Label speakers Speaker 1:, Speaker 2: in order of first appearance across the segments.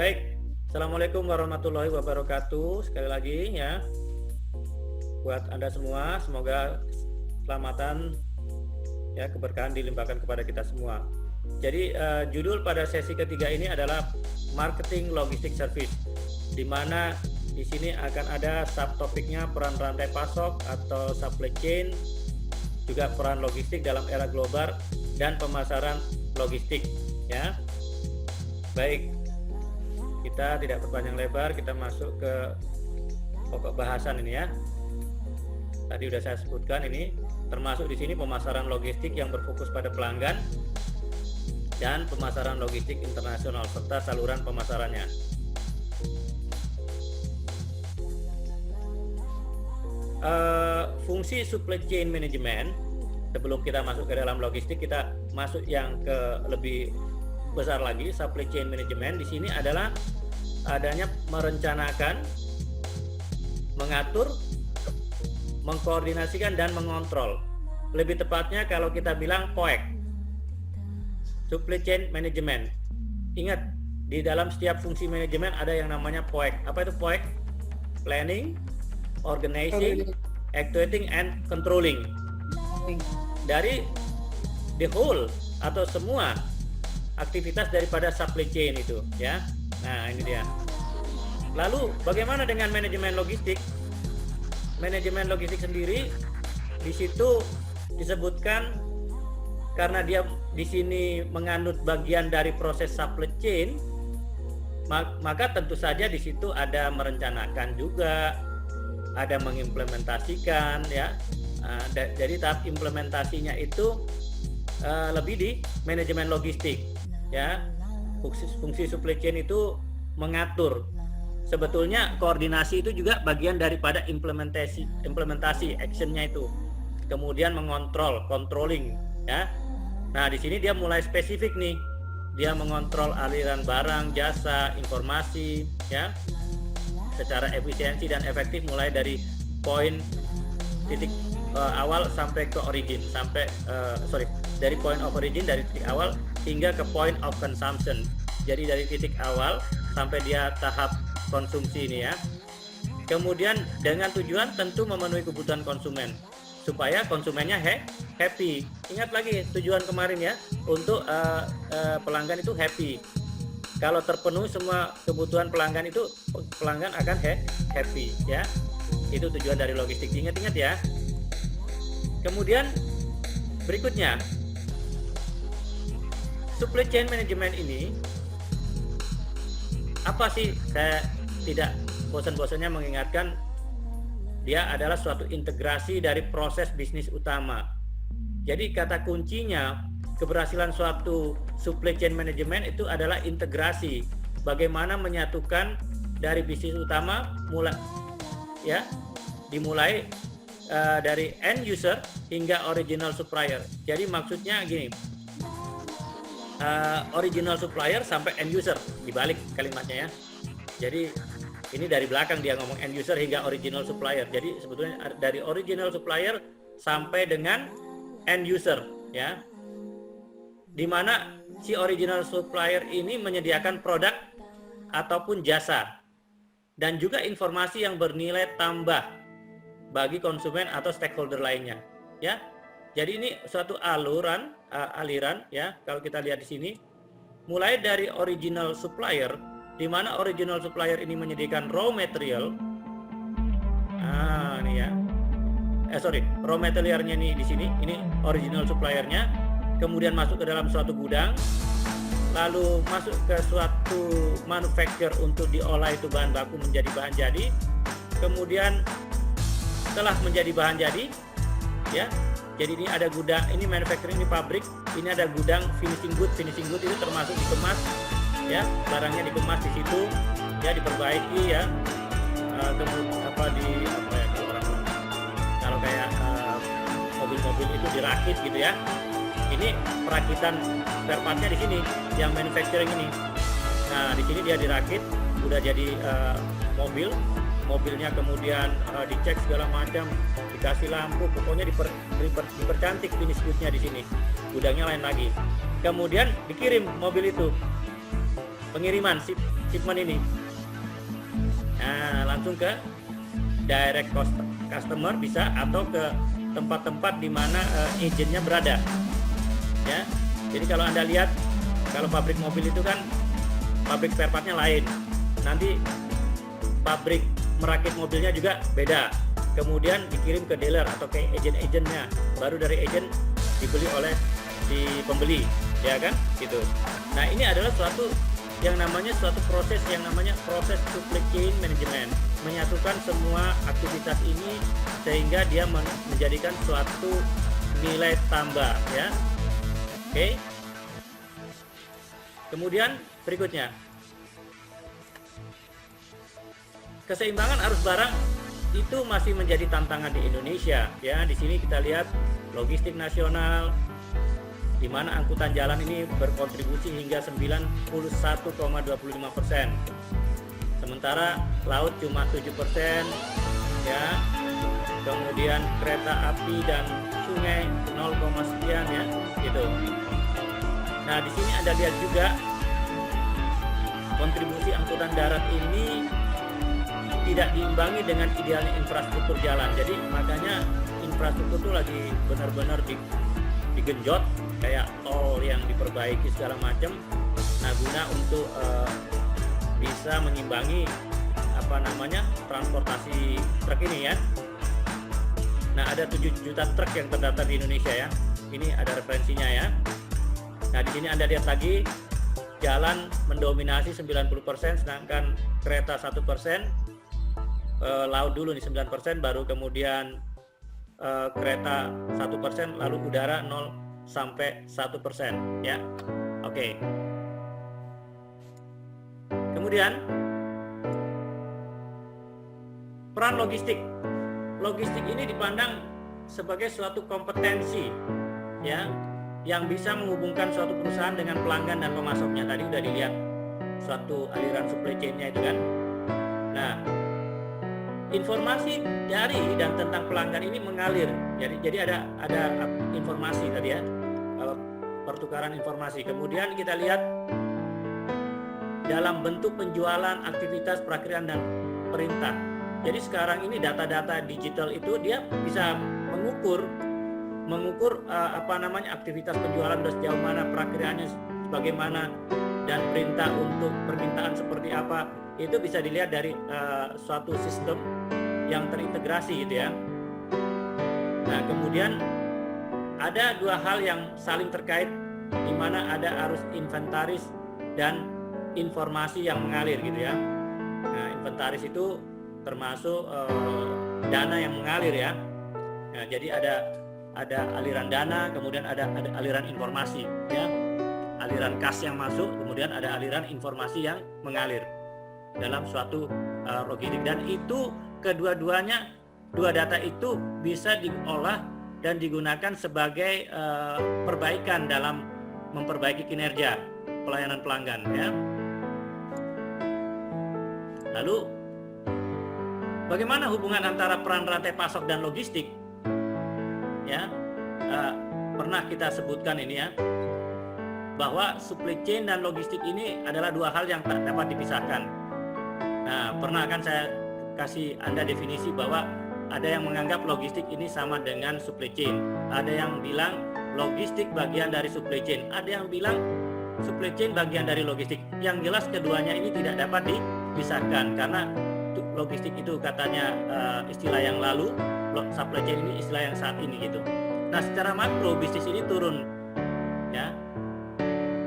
Speaker 1: Baik, Assalamualaikum warahmatullahi wabarakatuh. Sekali lagi ya, buat Anda semua, semoga keselamatan ya, keberkahan dilimpahkan kepada kita semua. Jadi judul pada sesi ketiga ini adalah Marketing Logistik Service, di mana di sini akan ada subtopiknya peran rantai pasok atau supply chain, juga peran logistik dalam era global dan pemasaran logistik ya. Baik, kita tidak berpanjang lebar, kita masuk ke pokok bahasan ini ya. Tadi sudah saya sebutkan, ini termasuk di sini pemasaran logistik yang berfokus pada pelanggan dan pemasaran logistik internasional serta saluran pemasarannya. Fungsi supply chain management, sebelum kita masuk ke dalam logistik, kita masuk yang ke lebih besar lagi. Supply chain management di sini adalah adanya merencanakan, mengatur, mengkoordinasikan dan mengontrol. Lebih tepatnya kalau kita bilang POEC, supply chain management. Ingat, di dalam setiap fungsi manajemen ada yang namanya POEC. Apa itu POEC? Planning, organizing, actuating, and controlling. Dari the whole atau semua aktivitas daripada supply chain itu ya. Nah, ini dia. Lalu bagaimana dengan manajemen logistik? Manajemen logistik sendiri di situ disebutkan karena dia di sini menganut bagian dari proses supply chain, maka tentu saja di situ ada merencanakan juga, ada mengimplementasikan ya. Jadi tahap implementasinya itu lebih di manajemen logistik ya. Fungsi supply chain itu mengatur. Sebetulnya koordinasi itu juga bagian daripada implementasi actionnya itu. Kemudian mengontrol, controlling ya. Nah, di sini dia mulai spesifik nih. Dia mengontrol aliran barang, jasa, informasi ya, secara efisiensi dan efektif mulai dari poin titik awal sampai ke origin, dari point of origin, dari titik awal hingga ke point of consumption. Jadi dari titik awal sampai dia tahap konsumsi ini ya. Kemudian dengan tujuan tentu memenuhi kebutuhan konsumen supaya konsumennya happy. Ingat lagi tujuan kemarin ya, untuk pelanggan itu happy. Kalau terpenuhi semua kebutuhan pelanggan itu, pelanggan akan happy ya. Itu tujuan dari logistik. Ingat-ingat ya. Kemudian berikutnya, supply chain management ini apa sih? Saya tidak bosan-bosannya mengingatkan, dia adalah suatu integrasi dari proses bisnis utama. Jadi kata kuncinya keberhasilan suatu supply chain management itu adalah integrasi. Bagaimana menyatukan dari bisnis utama dimulai dari end user hingga original supplier. Jadi maksudnya gini, original supplier sampai end user, dibalik kalimatnya ya. Jadi ini dari belakang dia ngomong end user hingga original supplier. Jadi sebetulnya dari original supplier sampai dengan end user ya. Di mana si original supplier ini menyediakan produk ataupun jasa dan juga informasi yang bernilai tambah bagi konsumen atau stakeholder lainnya ya. Jadi ini suatu aliran ya, kalau kita lihat di sini mulai dari original supplier, di mana original supplier ini menyediakan raw material. Raw materialnya nih di sini, ini original suppliernya. Kemudian masuk ke dalam suatu gudang, lalu masuk ke suatu manufacturer untuk diolah itu bahan baku menjadi bahan jadi. Kemudian setelah menjadi bahan jadi, ya. Jadi ini ada gudang, ini manufacturing, ini pabrik, ini ada gudang finishing good itu termasuk dikemas, ya, barangnya dikemas di situ, ya, diperbaiki ya. Kalau kayak mobil-mobil itu dirakit gitu ya. Ini perakitan spare partnya di sini, yang manufacturing ini. Nah, di sini dia dirakit, udah jadi mobilnya kemudian dicek segala macam, dikasih lampu, pokoknya dipercantik finish good-nya di sini. Gudangnya lain lagi. Kemudian dikirim mobil itu, pengiriman shipment ini. Nah, langsung ke direct customer bisa, atau ke tempat-tempat di mana agentnya berada. Ya, jadi kalau Anda lihat, kalau pabrik mobil itu kan pabrik spare partnya lain. Nanti pabrik merakit mobilnya juga beda. Kemudian dikirim ke dealer atau ke agent-agentnya. Baru dari agent dibeli oleh si pembeli, ya kan? Gitu. Nah, ini adalah suatu proses yang namanya proses supply chain management, menyatukan semua aktivitas ini sehingga dia menjadikan suatu nilai tambah, ya. Oke. Kemudian berikutnya, keseimbangan arus barang itu masih menjadi tantangan di Indonesia, ya. Di sini kita lihat logistik nasional, di mana angkutan jalan ini berkontribusi hingga 91,25%. Sementara laut cuma 7%, ya. Kemudian kereta api dan sungai 0, sekian, ya, gitu. Nah, di sini Anda lihat juga kontribusi angkutan darat ini tidak diimbangi dengan idealnya infrastruktur jalan. Jadi makanya infrastruktur itu lagi benar-benar digenjot, kayak tol yang diperbaiki segala macam. Nah, guna untuk bisa menyimbangi transportasi truk ini, ya. Nah, ada 7 juta truk yang terdaftar di Indonesia, ya. Ini ada referensinya, ya. Nah, di sini Anda lihat lagi, jalan mendominasi 90%, sedangkan kereta 1%, laut dulu nih 9%, baru kemudian kereta 1%, lalu udara 0 sampai 1%, ya. Oke. Kemudian peran logistik. Logistik ini dipandang sebagai suatu kompetensi, ya, yang bisa menghubungkan suatu perusahaan dengan pelanggan dan pemasoknya. Tadi udah dilihat suatu aliran supply chain-nya itu kan. Nah, informasi dari dan tentang pelanggan ini mengalir. Jadi ada informasi tadi, ya, pertukaran informasi. Kemudian kita lihat dalam bentuk penjualan, aktivitas perakiraan dan perintah. Jadi sekarang ini data-data digital itu dia bisa mengukur aktivitas penjualan udah sejauh mana, perakiraannya bagaimana, dan perintah untuk permintaan seperti apa. Itu bisa dilihat dari suatu sistem yang terintegrasi, gitu, ya. Nah, kemudian ada dua hal yang saling terkait, di mana ada arus inventaris dan informasi yang mengalir, gitu, ya. Nah, inventaris itu termasuk dana yang mengalir, ya. Nah, jadi ada aliran dana, kemudian ada aliran informasi, ya. Aliran kas yang masuk, kemudian ada aliran informasi yang mengalir dalam suatu logistik. Dan itu dua data itu bisa diolah dan digunakan sebagai perbaikan dalam memperbaiki kinerja pelayanan pelanggan, ya. Lalu bagaimana hubungan antara peran rantai pasok dan logistik? Ya, pernah kita sebutkan ini, ya, bahwa supply chain dan logistik ini adalah dua hal yang tak dapat dipisahkan. Nah, pernah kan saya kasih Anda definisi bahwa ada yang menganggap logistik ini sama dengan supply chain. Ada yang bilang logistik bagian dari supply chain. Ada yang bilang supply chain bagian dari logistik. Yang jelas keduanya ini tidak dapat dipisahkan, karena logistik itu katanya istilah yang lalu, supply chain ini istilah yang saat ini, gitu. Nah, secara makro bisnis ini turun, ya.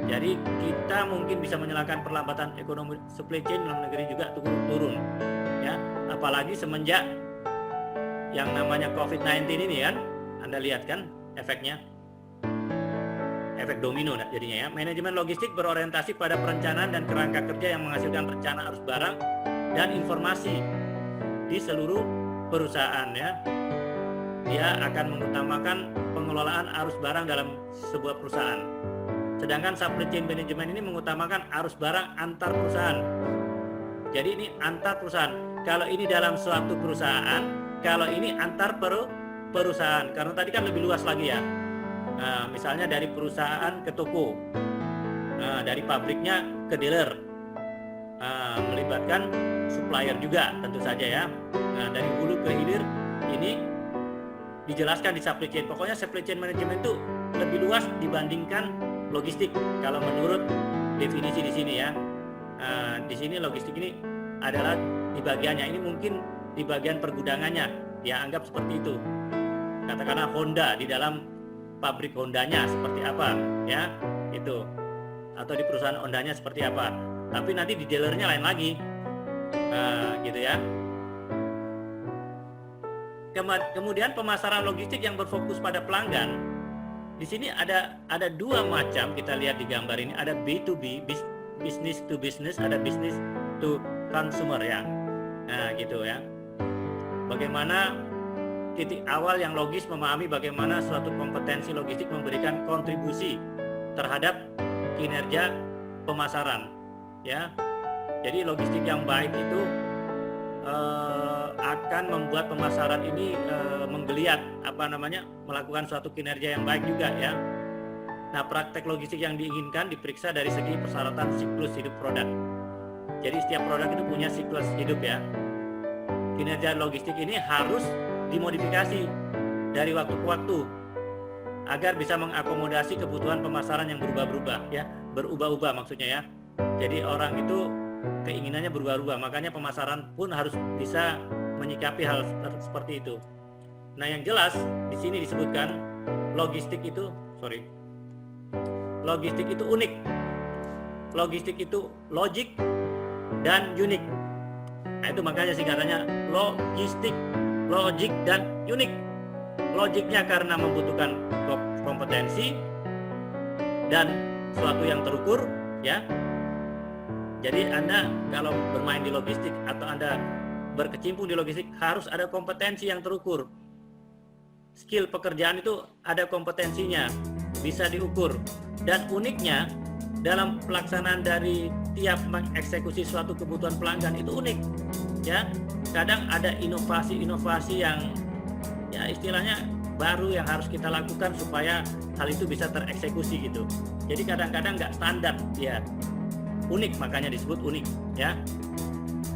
Speaker 1: Jadi kita mungkin bisa menyalahkan perlambatan ekonomi supply chain dalam negeri juga turun, ya. Apalagi semenjak yang namanya COVID-19 ini, kan, Anda lihat kan efeknya, efek domino jadinya, ya. Manajemen logistik berorientasi pada perencanaan dan kerangka kerja yang menghasilkan rencana arus barang dan informasi di seluruh perusahaan, ya. Dia akan mengutamakan pengelolaan arus barang dalam sebuah perusahaan. Sedangkan supply chain management ini mengutamakan arus barang antar perusahaan. Jadi ini antar perusahaan. Kalau ini dalam suatu perusahaan, kalau ini antar perusahaan. Karena tadi kan lebih luas lagi, ya. Nah, misalnya dari perusahaan ke toko, dari pabriknya ke dealer, melibatkan supplier juga tentu saja ya. Nah, dari hulu ke hilir ini dijelaskan di supply chain. Pokoknya supply chain management itu lebih luas dibandingkan logistik kalau menurut definisi di sini ya. Di sini logistik ini adalah di bagiannya, ini mungkin di bagian pergudangannya ya, anggap seperti itu. Katakanlah Honda, di dalam pabrik Hondanya seperti apa ya, itu, atau di perusahaan Hondanya seperti apa, tapi nanti di dealernya lain lagi, gitu ya. Kemudian pemasaran logistik yang berfokus pada pelanggan, di sini ada dua macam, kita lihat di gambar ini, ada B2B, business to business, ada business to consumer ya. Nah gitu ya, bagaimana titik awal yang logis memahami bagaimana suatu kompetensi logistik memberikan kontribusi terhadap kinerja pemasaran ya. Jadi logistik yang baik itu akan membuat pemasaran ini menggeliat, melakukan suatu kinerja yang baik juga ya. Nah, praktek logistik yang diinginkan diperiksa dari segi persyaratan siklus hidup produk. Jadi setiap produk itu punya siklus hidup ya. Kinerja logistik ini harus dimodifikasi dari waktu ke waktu agar bisa mengakomodasi kebutuhan pemasaran yang berubah-ubah ya, berubah-ubah maksudnya ya. Jadi orang itu keinginannya berubah-ubah, makanya pemasaran pun harus bisa menyikapi hal seperti itu. Nah, yang jelas di sini disebutkan logistik itu unik. Logistik itu logik dan unik. Nah, itu makanya singkatannya logistik, logik dan unik. Logiknya karena membutuhkan kompetensi dan suatu yang terukur ya. Jadi Anda kalau bermain di logistik atau Anda berkecimpung di logistik harus ada kompetensi yang terukur. Skill pekerjaan itu ada kompetensinya, bisa diukur. Dan uniknya dalam pelaksanaan dari tiap mengeksekusi suatu kebutuhan pelanggan itu unik ya. Kadang ada inovasi-inovasi yang ya istilahnya baru yang harus kita lakukan supaya hal itu bisa tereksekusi gitu. Jadi kadang-kadang nggak standar ya, unik, makanya disebut unik ya.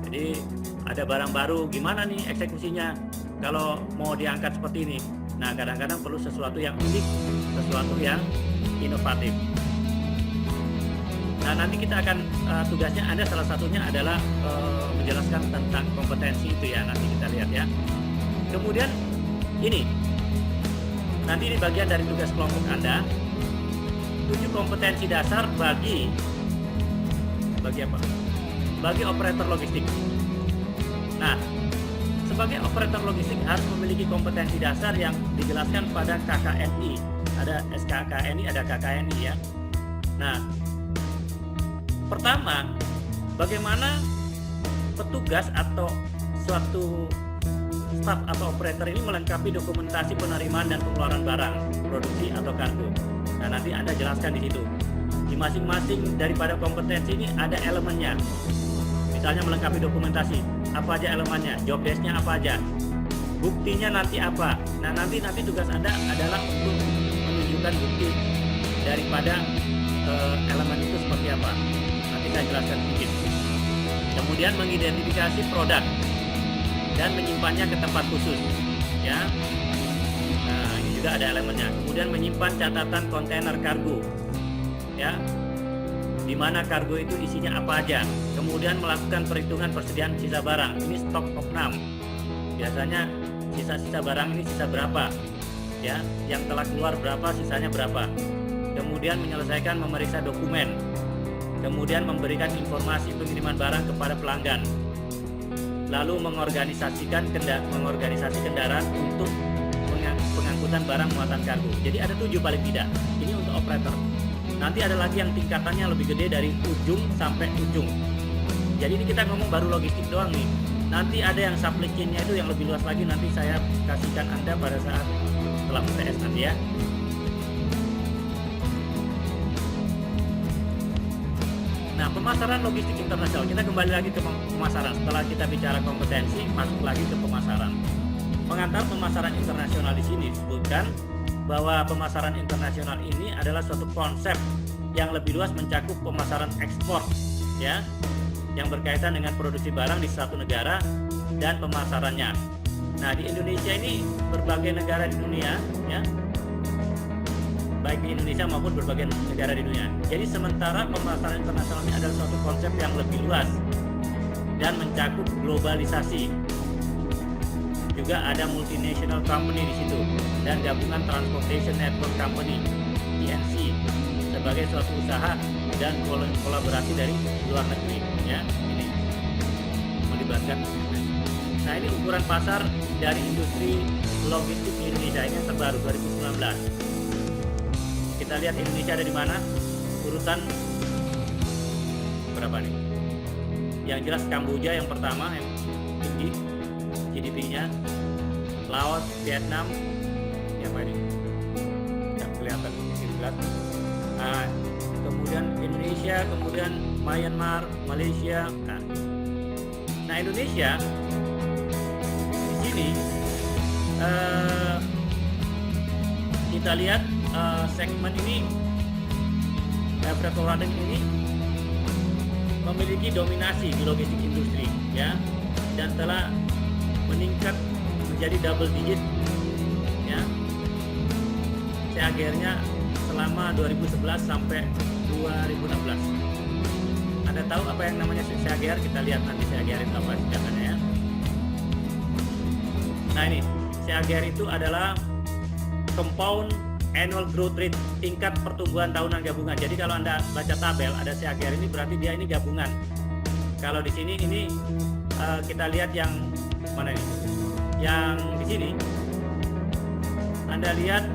Speaker 1: Jadi ada barang baru, gimana nih eksekusinya kalau mau diangkat seperti ini. Nah, kadang-kadang perlu sesuatu yang unik, sesuatu yang inovatif. Nah, nanti kita akan tugasnya Anda salah satunya adalah menjelaskan tentang kompetensi itu ya, nanti kita lihat ya. Kemudian ini nanti di bagian dari tugas kelompok Anda, 7 kompetensi dasar bagi apa? Bagi operator logistik. Nah, sebagai operator logistik harus memiliki kompetensi dasar yang dijelaskan pada KKNI. Ada SKKNI, ada KKNI ya. Nah, pertama, bagaimana petugas atau suatu staf atau operator ini melengkapi dokumentasi penerimaan dan pengeluaran barang, produksi atau kargo. Nah, nanti Anda jelaskan di situ. Di masing-masing daripada kompetensi ini ada elemennya. Misalnya melengkapi dokumentasi, apa aja elemennya, job desk-nya apa aja, buktinya nanti apa. Nah, nanti tugas Anda adalah untuk menunjukkan bukti daripada elemen itu seperti apa. Nanti saya jelaskan sedikit. Kemudian mengidentifikasi produk dan menyimpannya ke tempat khusus ya. Nah, ini juga ada elemennya. Kemudian menyimpan catatan kontainer kargo ya, di mana kargo itu isinya apa aja. Kemudian melakukan perhitungan persediaan sisa barang, ini stok opnam. Biasanya sisa-sisa barang ini sisa berapa ya, yang telah keluar berapa, sisanya berapa. Kemudian menyelesaikan memeriksa dokumen, kemudian memberikan informasi pengiriman barang kepada pelanggan, lalu mengorganisasi kendaraan untuk pengangkutan barang muatan kargo. Jadi ada 7 paling tidak. Ini untuk operator. Nanti ada lagi yang tingkatannya lebih gede dari ujung sampai ujung. Jadi ini kita ngomong baru logistik doang nih. Nanti ada yang supply chain-nya itu yang lebih luas lagi, nanti saya kasihkan Anda pada saat setelah UTS nanti ya. Nah, pemasaran logistik internasional. Kita kembali lagi ke pemasaran. Setelah kita bicara kompetensi, masuk lagi ke pemasaran. Pengantar pemasaran internasional di sini disebutkan bahwa pemasaran internasional ini adalah suatu konsep yang lebih luas mencakup pemasaran ekspor ya. yang berkaitan dengan produksi barang di satu negara dan pemasarannya. Nah, di Indonesia ini berbagai negara di dunia, ya, baik di Indonesia maupun berbagai negara di dunia. Jadi sementara pemasaran internasional ini adalah suatu konsep yang lebih luas dan mencakup globalisasi. Juga ada multinational company di situ dan gabungan Transportation Network Company (TNC) sebagai suatu usaha dan kolaborasi dari luar negeri, ya. Ini melibatkan. Nah, ini ukuran pasar dari industri logistik di Indonesia ini yang terbaru 2019. Kita lihat Indonesia ada di mana? Urutan berapa nih? Yang jelas Kamboja yang pertama yang tinggi GDP-nya, Laos, Vietnam, yang mana ini? Yang kelihatan sedikit berat. Kemudian Indonesia, kemudian Myanmar, Malaysia. Nah, Indonesia di sini kita lihat segmen ini, freight forwarding ini memiliki dominasi di logistik industri, ya, dan telah meningkat menjadi double digit, ya, CAGR-nya selama 2011 sampai 2016. Anda tahu apa yang namanya CAGR? Kita lihat nanti CAGR itu apa singkatannya, ya. Nah, ini CAGR itu adalah compound annual growth rate, tingkat pertumbuhan tahunan gabungan. Jadi kalau Anda baca tabel ada CAGR ini berarti dia ini gabungan. Kalau di sini ini kita lihat yang mana ini? Yang di sini Anda lihat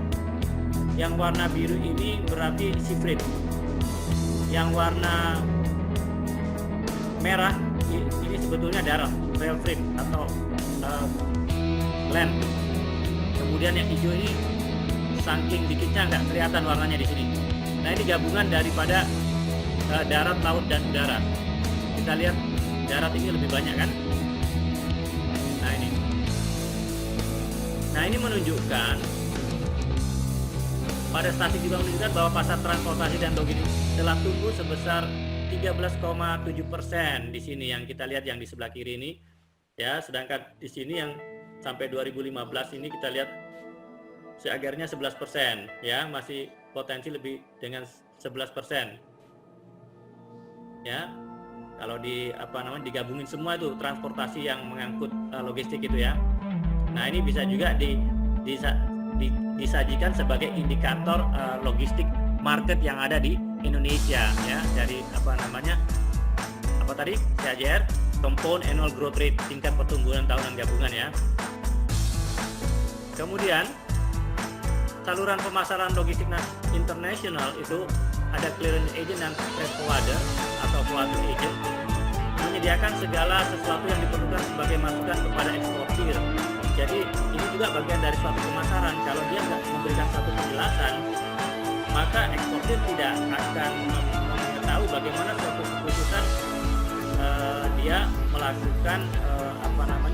Speaker 1: yang warna biru ini berarti sea freight. Yang warna merah ini sebetulnya darat, rail freight atau land. Kemudian yang hijau ini saking dikitnya nggak kelihatan warnanya di sini. Nah, ini gabungan daripada darat, laut, dan udara. Kita lihat darat ini lebih banyak, kan? Nah, ini menunjukkan pada statistik juga menunjukkan bahwa pasar transportasi dan logistik telah tumbuh sebesar 13,7% di sini yang kita lihat yang di sebelah kiri ini, ya. Sedangkan di sini yang sampai 2015 ini kita lihat CAGR-nya 11%, ya, masih potensi lebih dengan 11%. Ya. Kalau digabungin semua itu transportasi yang mengangkut logistik itu, ya. Nah, ini bisa juga disajikan sebagai indikator logistik market yang ada di Indonesia, ya, dari CAGR, compound annual growth rate, tingkat pertumbuhan tahunan gabungan, ya. Kemudian saluran pemasaran logistik internasional itu ada clearance agent dan freight forwarder atau forwarding agent, menyediakan segala sesuatu yang diperlukan sebagai masukan kepada eksportir. Jadi ini juga bagian dari suatu pemasaran. Kalau dia nggak memberikan satu penjelasan, maka eksportir tidak akan mengetahui bagaimana suatu keputusan dia melakukan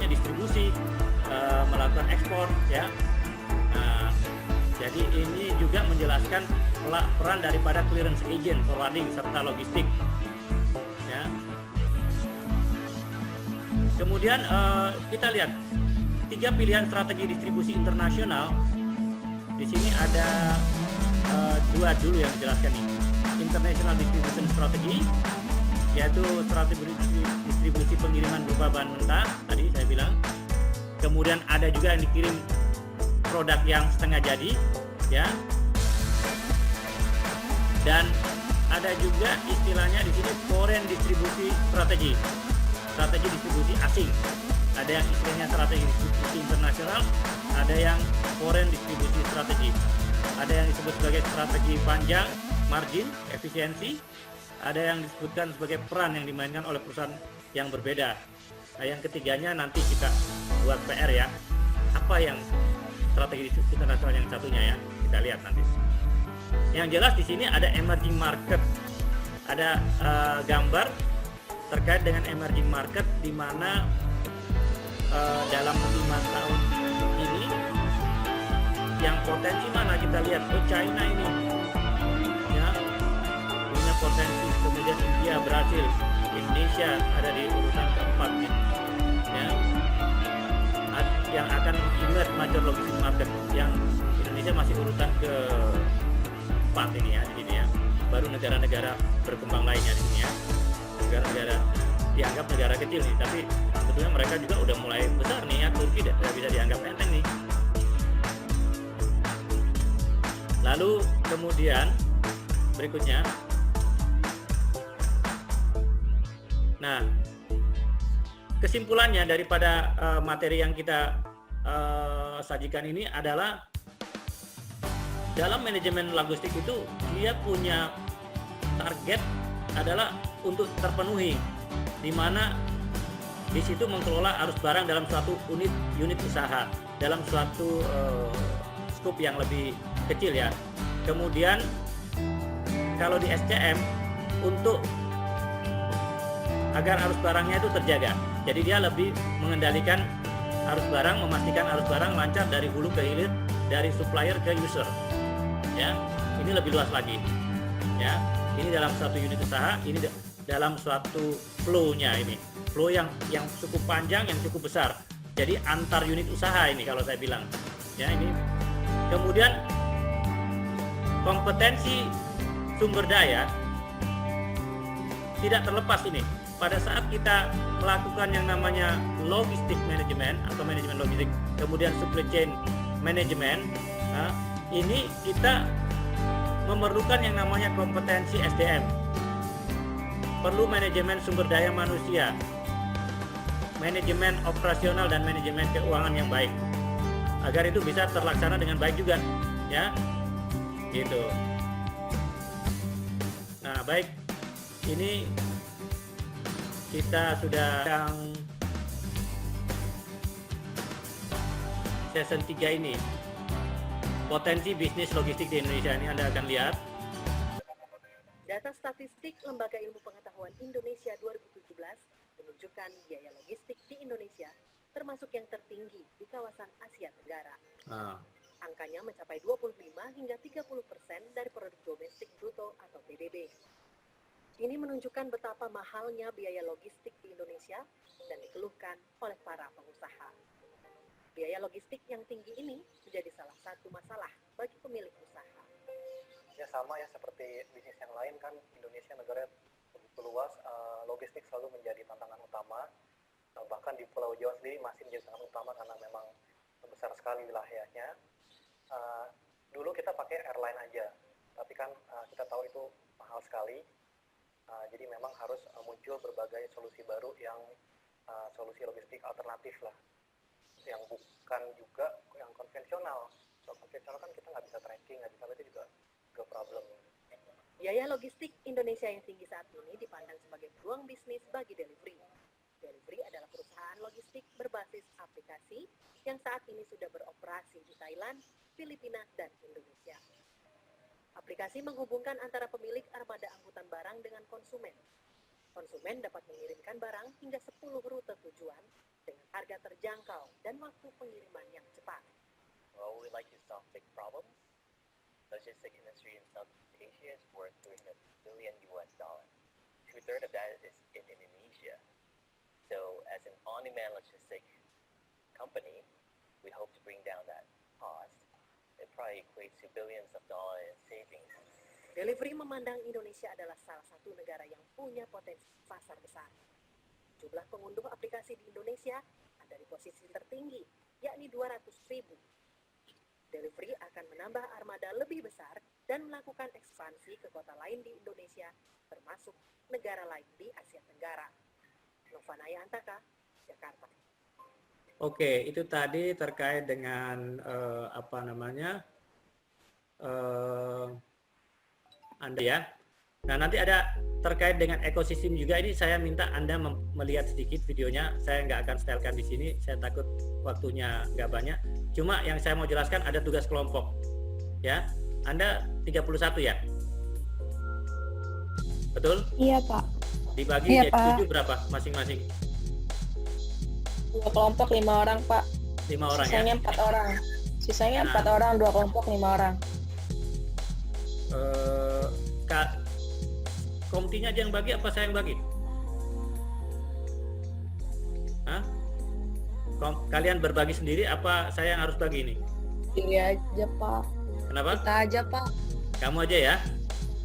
Speaker 1: distribusi, melakukan ekspor, ya. Nah, jadi ini juga menjelaskan peran daripada clearance agent, forwarding serta logistik, ya. Kemudian kita lihat 3 pilihan strategi distribusi internasional. Di sini ada 2 dulu yang dijelaskan nih. International Distribution Strategy, yaitu strategi distribusi pengiriman berupa bahan mentah tadi saya bilang. Kemudian ada juga yang dikirim produk yang setengah jadi, ya. Dan ada juga istilahnya di sini foreign distribusi strategi, strategi distribusi asing. Ada yang istilahnya strategi distribusi internasional, ada yang foreign distribusi strategi. Ada yang disebut sebagai strategi panjang, margin, efisiensi. Ada yang disebutkan sebagai peran yang dimainkan oleh perusahaan yang berbeda. Nah, yang ketiganya nanti kita buat PR, ya. Apa yang strategi distribusi internasional yang satunya, ya? Kita lihat nanti. Yang jelas di sini ada emerging market. Ada gambar terkait dengan emerging market di mana dalam 5 tahun ini yang potensi mana kita lihat, China ini, ya, punya potensi, kemudian India, Brasil, Indonesia ada di urutan keempat nih, ya. Yang akan emerge major logistik market, yang Indonesia masih urutan keempat ini ya, di sini ya. Baru negara-negara berkembang lainnya di sini ya. Negara-negara dianggap negara kecil nih, tapi sebetulnya mereka juga udah mulai besar nih ya. Turki tidak bisa dianggap enteng nih. Lalu kemudian berikutnya, nah kesimpulannya daripada materi yang kita sajikan ini adalah dalam manajemen logistik itu dia punya target adalah untuk terpenuhi, di mana di situ mengelola arus barang dalam suatu unit usaha, dalam suatu skup yang lebih kecil ya. Kemudian kalau di SCM untuk agar arus barangnya itu terjaga, jadi dia lebih mengendalikan arus barang, memastikan arus barang lancar dari hulu ke hilir, dari supplier ke user ya. Ini lebih luas lagi ya. Ini dalam suatu unit usaha, ini dalam suatu flow-nya, ini flow yang cukup panjang, yang cukup besar. Jadi antar unit usaha ini kalau saya bilang ya. Ini kemudian kompetensi sumber daya tidak terlepas ini. Pada saat kita melakukan yang namanya logistik manajemen atau manajemen logistik, kemudian supply chain management, nah, ini kita memerlukan yang namanya kompetensi SDM. Perlu manajemen sumber daya manusia, manajemen operasional dan manajemen keuangan yang baik, agar itu bisa terlaksana dengan baik juga, ya, gitu. Nah, baik, ini kita sudah yang season 3 ini, potensi bisnis logistik di Indonesia. Ini Anda akan lihat
Speaker 2: data statistik Lembaga Ilmu Pengetahuan Indonesia 2017 menunjukkan biaya logistik di Indonesia termasuk yang tertinggi di kawasan Asia Tenggara. Angkanya mencapai 25 hingga 30% dari produk domestik bruto atau PDB. Ini menunjukkan betapa mahalnya biaya logistik di Indonesia dan dikeluhkan oleh para pengusaha. Biaya logistik yang tinggi ini menjadi salah satu masalah bagi pemilik usaha.
Speaker 3: Ya sama ya seperti bisnis yang lain kan, Indonesia negara begitu luas, logistik selalu menjadi tantangan utama. Bahkan di Pulau Jawa sendiri masih menjadi tantangan utama karena memang besar sekali wilayahnya. Dulu kita pakai airline aja, tapi kan kita tahu itu mahal sekali. Jadi memang harus muncul berbagai solusi baru yang solusi logistik alternatif lah, yang bukan juga yang konvensional. So konvensional kan kita nggak bisa tracking, nggak bisa, itu juga problem.
Speaker 2: Biaya logistik Indonesia yang tinggi saat ini dipandang sebagai peluang bisnis bagi Delivery. Delivery adalah perusahaan logistik berbasis aplikasi yang saat ini sudah beroperasi di Thailand, Filipina, dan Indonesia. Aplikasi menghubungkan antara pemilik armada angkutan barang dengan konsumen. Konsumen dapat mengirimkan barang hingga 10 rute tujuan dengan harga terjangkau dan waktu pengiriman yang cepat.
Speaker 4: Well, we like to solve big problems. Logistics industry in Southeast Asia is worth $300 billion. Two-thirds of that is in Indonesia. So, as an on-demand logistic company, we hope to bring down that cost. It probably equates to billions of dollars in savings.
Speaker 2: Delivery memandang Indonesia adalah salah satu negara yang punya potensi pasar besar. Jumlah pengunduh aplikasi di Indonesia ada di posisi tertinggi, yakni 200.000. Delivery akan menambah armada lebih besar dan melakukan ekspansi ke kota lain di Indonesia, termasuk negara lain di Asia Tenggara. Novanaya Antaka, Jakarta.
Speaker 1: Oke, itu tadi terkait dengan Anda ya. Nah, nanti ada terkait dengan ekosistem juga. Ini saya minta Anda melihat sedikit videonya. Saya nggak akan setelkan di sini. Saya takut waktunya nggak banyak. Cuma yang saya mau jelaskan ada tugas kelompok. Ya, Anda 31 ya? Betul?
Speaker 5: Iya, Pak.
Speaker 1: Dibagi
Speaker 5: Iya,
Speaker 1: jadi 7
Speaker 5: Pak.
Speaker 1: berapa masing-masing?
Speaker 5: 2 kelompok 5 orang, Pak.
Speaker 1: 5 orang
Speaker 5: Sisanya
Speaker 1: ya?
Speaker 5: 4 orang. Sisanya
Speaker 1: Nah.
Speaker 5: 4 orang, 2 kelompok 5 orang.
Speaker 1: Komtinya aja yang bagi apa saya yang bagi? Hah? Kalian berbagi sendiri apa saya yang harus bagi ini?
Speaker 5: Diri aja, Pak.
Speaker 1: Kenapa?
Speaker 5: Kita aja, Pak.
Speaker 1: Kamu aja ya?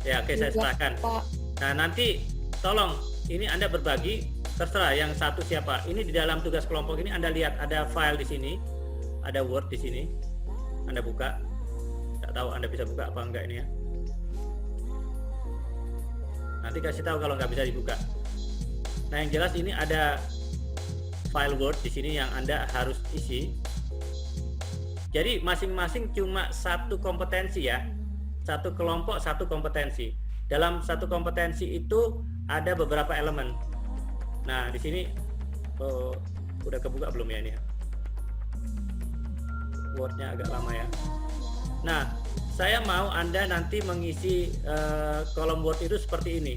Speaker 1: Ya, oke, saya
Speaker 5: Juga,
Speaker 1: serahkan.
Speaker 5: Pak.
Speaker 1: Nah, nanti tolong ini Anda berbagi, terserah yang satu siapa. Ini di dalam tugas kelompok ini Anda lihat ada file di sini, ada Word di sini. Anda buka. Tak tahu Anda bisa buka apa enggak ini ya. Nanti kasih tahu kalau nggak bisa dibuka. Nah, yang jelas ini ada file Word di sini yang Anda harus isi. Jadi masing-masing cuma satu kompetensi ya. Satu kelompok, satu kompetensi. Dalam satu kompetensi itu ada beberapa elemen. Nah, di sini udah kebuka belum ya ini ya? Word-nya agak lama ya. Nah, saya mau Anda nanti mengisi kolom Word itu seperti ini.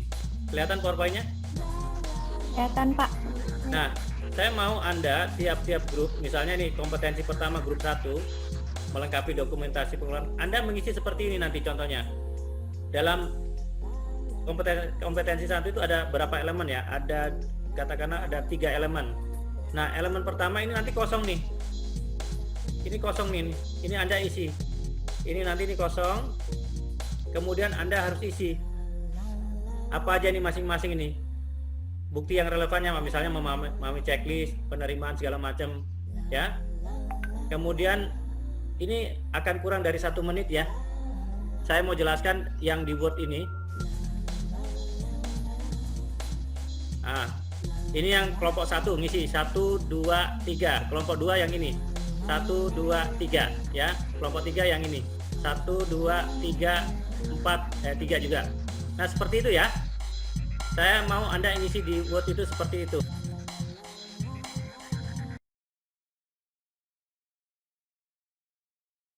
Speaker 1: Kelihatan PowerPoint-nya?
Speaker 6: Kelihatan, Pak.
Speaker 1: Nah, saya mau Anda tiap-tiap grup, misalnya nih kompetensi pertama grup 1, melengkapi dokumentasi pengelolaan. Anda mengisi seperti ini nanti contohnya. Dalam kompetensi 1 itu ada berapa elemen ya? Ada katakanlah ada 3 elemen. Nah, elemen pertama ini nanti kosong nih. Ini kosong nih. Ini Anda isi. Ini nanti ini kosong. Kemudian Anda harus isi. Apa aja nih masing-masing ini? Bukti yang relevannya misalnya memahami checklist, penerimaan segala macam ya. Kemudian ini akan kurang dari 1 menit ya. Saya mau jelaskan yang di Word ini. Nah, ini yang kelompok 1 ngisi 1, 2, 3. Kelompok 2 yang ini 1, 2, 3 ya. Kelompok 3 yang ini 1, 2, 3, 4, 3 juga. Nah, seperti itu ya. Saya mau Anda ngisi di Word itu seperti itu.